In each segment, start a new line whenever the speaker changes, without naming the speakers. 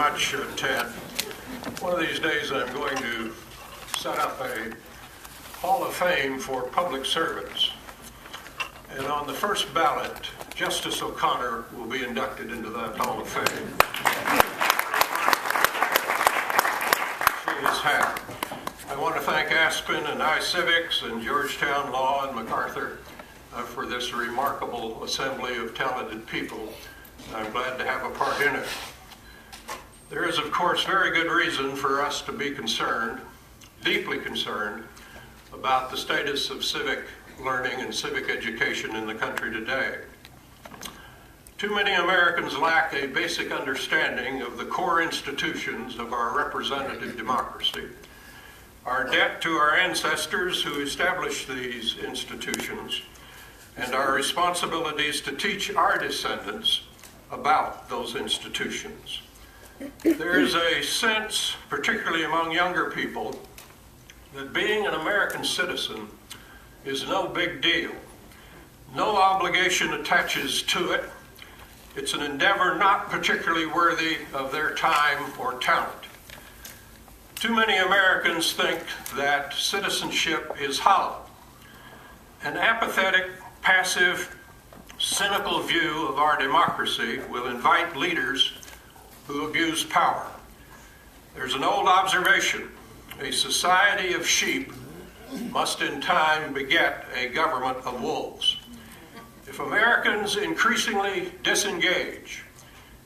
much, Ted. One of these days I'm going to set up a Hall of Fame for public servants. And on the first ballot, Justice O'Connor will be inducted into that Hall of Fame. She is happy. I want to thank Aspen and iCivics and Georgetown Law and MacArthur for this remarkable assembly of talented people. I'm glad to have a part in it. There is, of course, very good reason for us to be concerned, deeply concerned, about the status of civic learning and civic education in the country today. Too many Americans lack a basic understanding of the core institutions of our representative democracy, our debt to our ancestors who established these institutions, and our responsibilities to teach our descendants about those institutions. There is a sense, particularly among younger people, that being an American citizen is no big deal. No obligation attaches to it. It's an endeavor not particularly worthy of their time or talent. Too many Americans think that citizenship is hollow. An apathetic, passive, cynical view of our democracy will invite leaders who abuse power. There's an old observation: a society of sheep must in time beget a government of wolves. If Americans increasingly disengage,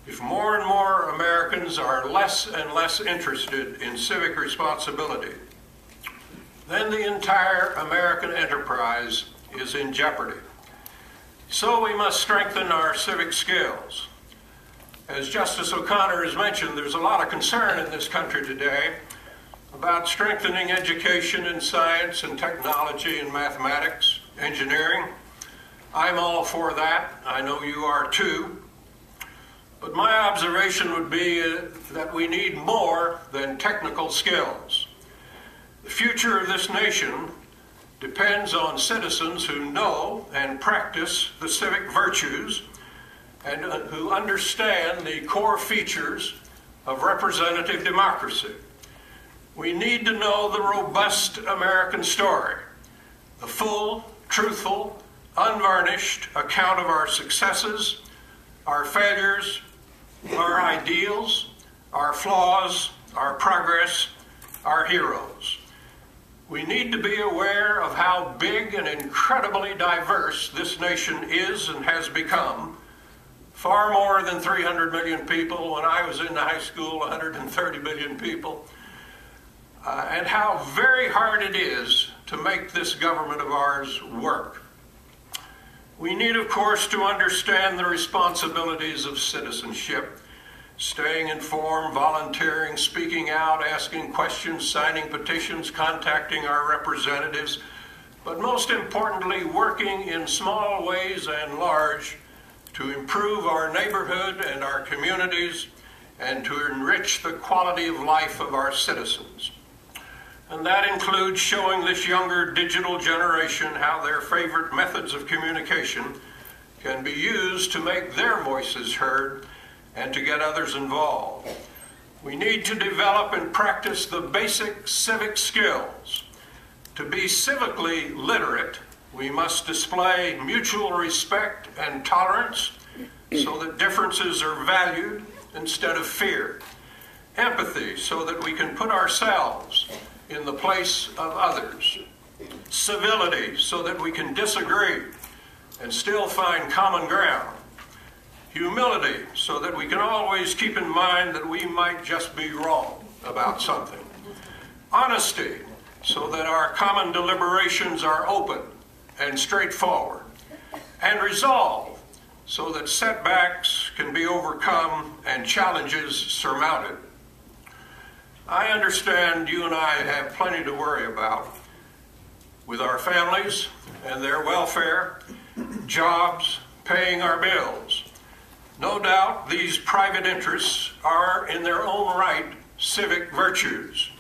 if more and more Americans are less and less interested in civic responsibility, then the entire American enterprise is in jeopardy. So we must strengthen our civic skills. As Justice O'Connor has mentioned, there's a lot of concern in this country today about strengthening education in science and technology and mathematics, engineering. I'm all for that. I know you are too. But my observation would be that we need more than technical skills. The future of this nation depends on citizens who know and practice the civic virtues and who understand the core features of representative democracy. We need to know the robust American story, the full, truthful, unvarnished account of our successes, our failures, our ideals, our flaws, our progress, our heroes. We need to be aware of how big and incredibly diverse this nation is and has become. Far more than 300 million people. When I was in high school, 130 million people. And how very hard it is to make this government of ours work. We need, of course, to understand the responsibilities of citizenship, staying informed, volunteering, speaking out, asking questions, signing petitions, contacting our representatives, but most importantly, working in small ways and large to improve our neighborhood and our communities and to enrich the quality of life of our citizens. And that includes showing this younger digital generation how their favorite methods of communication can be used to make their voices heard and to get others involved. We need to develop and practice the basic civic skills. To be civically literate, we must display mutual respect and tolerance so that differences are valued instead of feared. Empathy, so that we can put ourselves in the place of others. Civility, so that we can disagree and still find common ground. Humility, so that we can always keep in mind that we might just be wrong about something. Honesty, so that our common deliberations are open and straightforward. And resolve, so that setbacks can be overcome and challenges surmounted. I understand you and I have plenty to worry about with our families and their welfare, jobs, paying our bills. No doubt these private interests are in their own right civic virtues.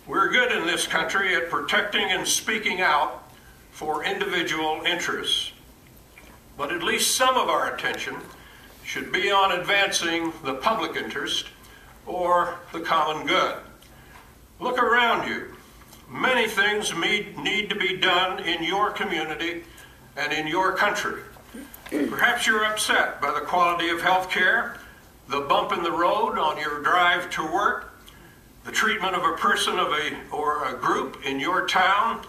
We're good in this country at protecting and speaking out for individual interests. But at least some of our attention should be on advancing the public interest or the common good. Look around you. Many things need to be done in your community and in your country. Perhaps you're upset by the quality of health care, the bump in the road on your drive to work, the treatment of a person or a group in your town,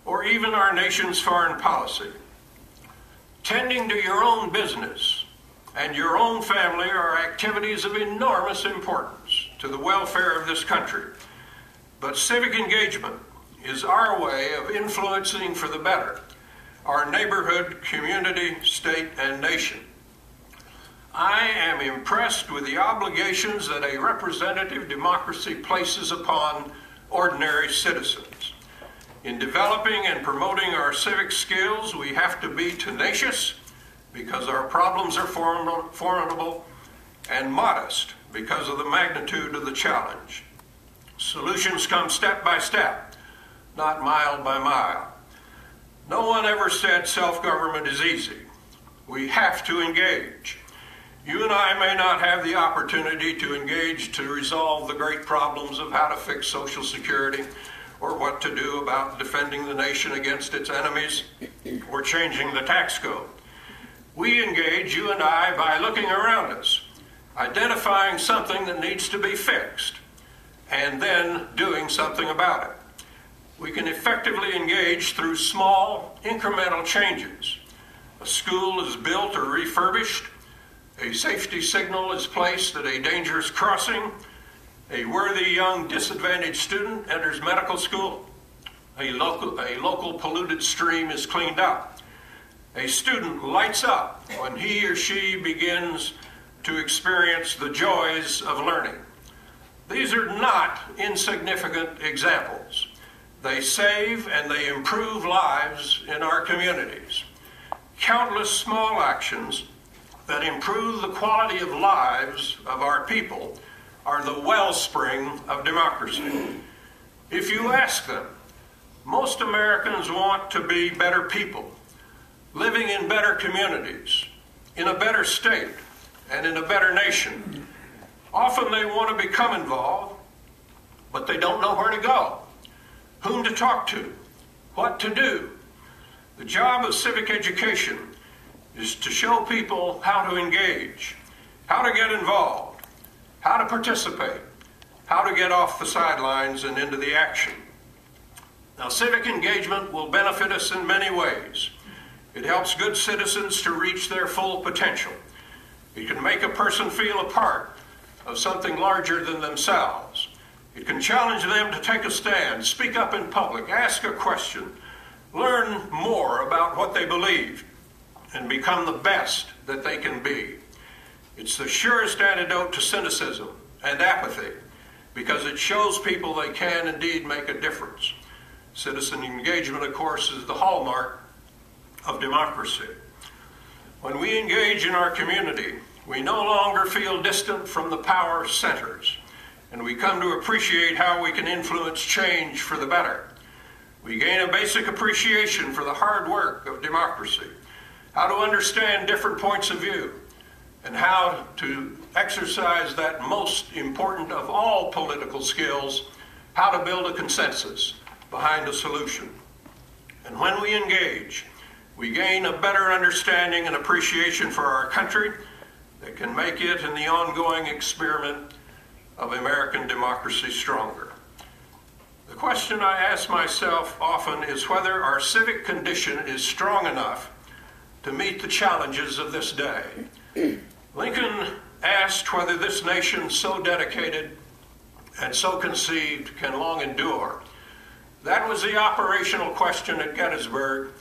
or even our nation's foreign policy. Tending to your own business and your own family are activities of enormous importance to the welfare of this country. But civic engagement is our way of influencing for the better our neighborhood, community, state, and nation. I am impressed with the obligations that a representative democracy places upon ordinary citizens. In developing and promoting our civic skills, we have to be tenacious because our problems are formidable, and modest because of the magnitude of the challenge. Solutions come step by step, not mile by mile. No one ever said self-government is easy. We have to engage. You and I may not have the opportunity to engage to resolve the great problems of how to fix Social Security, or what to do about defending the nation against its enemies, or changing the tax code. We engage, you and I, by looking around us, identifying something that needs to be fixed, and then doing something about it. We can effectively engage through small, incremental changes. A school is built or refurbished, a safety signal is placed at a dangerous crossing, a worthy young disadvantaged student enters medical school, a local polluted stream is cleaned up, a student lights up when he or she begins to experience the joys of learning. These are not insignificant examples. They save and they improve lives in our communities. Countless small actions that improve the quality of lives of our people are the wellspring of democracy. If you ask them, most Americans want to be better people, living in better communities, in a better state, and in a better nation. Often they want to become involved, but they don't know where to go, whom to talk to, what to do. The job of civic education is to show people how to engage, how to get involved, how to participate, how to get off the sidelines and into the action. Now, civic engagement will benefit us in many ways. It helps good citizens to reach their full potential. It can make a person feel a part of something larger than themselves. It can challenge them to take a stand, speak up in public, ask a question, learn more about what they believe, and become the best that they can be. It's the surest antidote to cynicism and apathy because it shows people they can indeed make a difference. Citizen engagement, of course, is the hallmark of democracy. When we engage in our community, we no longer feel distant from the power centers, and we come to appreciate how we can influence change for the better. We gain a basic appreciation for the hard work of democracy, how to understand different points of view, and how to exercise that most important of all political skills, how to build a consensus behind a solution. And when we engage, we gain a better understanding and appreciation for our country that can make it and the ongoing experiment of American democracy stronger. The question I ask myself often is whether our civic condition is strong enough to meet the challenges of this day. Lincoln asked whether this nation so dedicated and so conceived can long endure. That was the operational question at Gettysburg.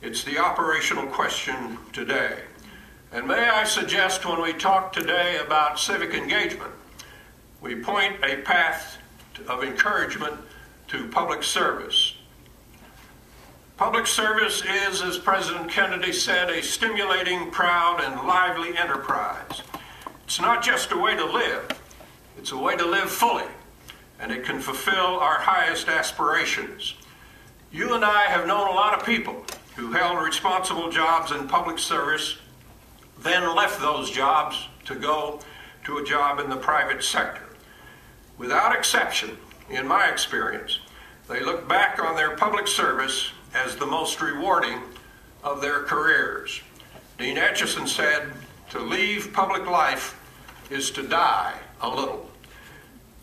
It's the operational question today. And may I suggest when we talk today about civic engagement, we point a path of encouragement to public service. Public service is, as President Kennedy said, a stimulating, proud, and lively enterprise. It's not just a way to live, it's a way to live fully, and it can fulfill our highest aspirations. You and I have known a lot of people who held responsible jobs in public service, then left those jobs to go to a job in the private sector. Without exception, in my experience, they look back on their public service as the most rewarding of their careers. Dean Acheson said, "To leave public life is to die a little."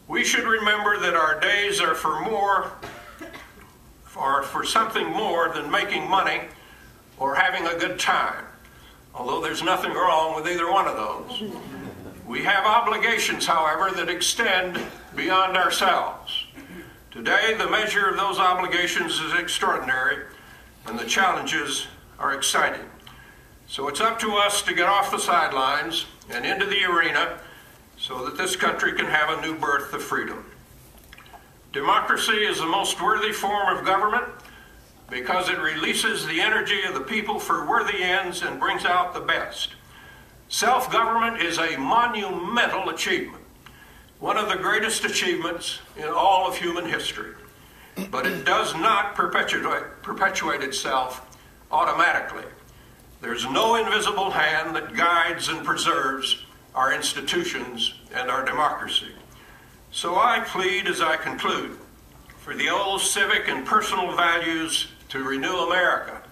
We should remember that our days are for something more than making money or having a good time, although there's nothing wrong with either one of those. We have obligations, however, that extend beyond ourselves. Today, the measure of those obligations is extraordinary, and the challenges are exciting. So it's up to us to get off the sidelines and into the arena so that this country can have a new birth of freedom. Democracy is the most worthy form of government because it releases the energy of the people for worthy ends and brings out the best. Self-government is a monumental achievement, one of the greatest achievements in all of human history. But it does not perpetuate itself automatically. There's no invisible hand that guides and preserves our institutions and our democracy. So I plead as I conclude for the old civic and personal values to renew America,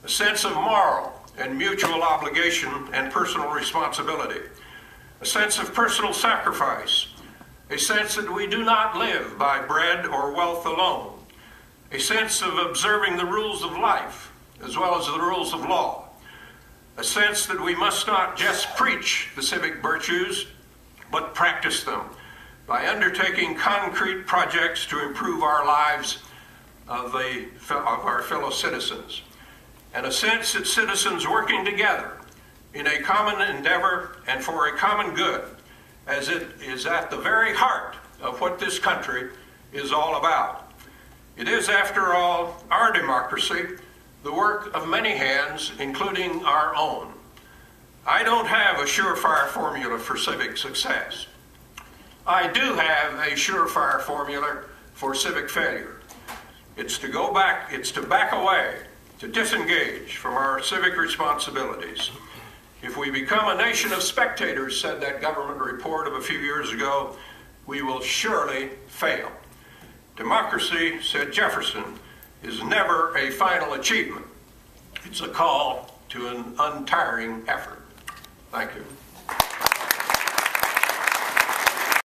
a sense of moral and mutual obligation and personal responsibility, a sense of personal sacrifice, a sense that we do not live by bread or wealth alone, a sense of observing the rules of life as well as the rules of law, a sense that we must not just preach the civic virtues, but practice them by undertaking concrete projects to improve our lives of our fellow citizens, and a sense that citizens working together in a common endeavor and for a common good, as it is at the very heart of what this country is all about. It is, after all, our democracy, the work of many hands, including our own. I don't have a surefire formula for civic success. I do have a surefire formula for civic failure. It's to back away, to disengage from our civic responsibilities. If we become a nation of spectators, said that government report of a few years ago, we will surely fail. Democracy, said Jefferson, is never a final achievement. It's a call to an untiring effort. Thank you.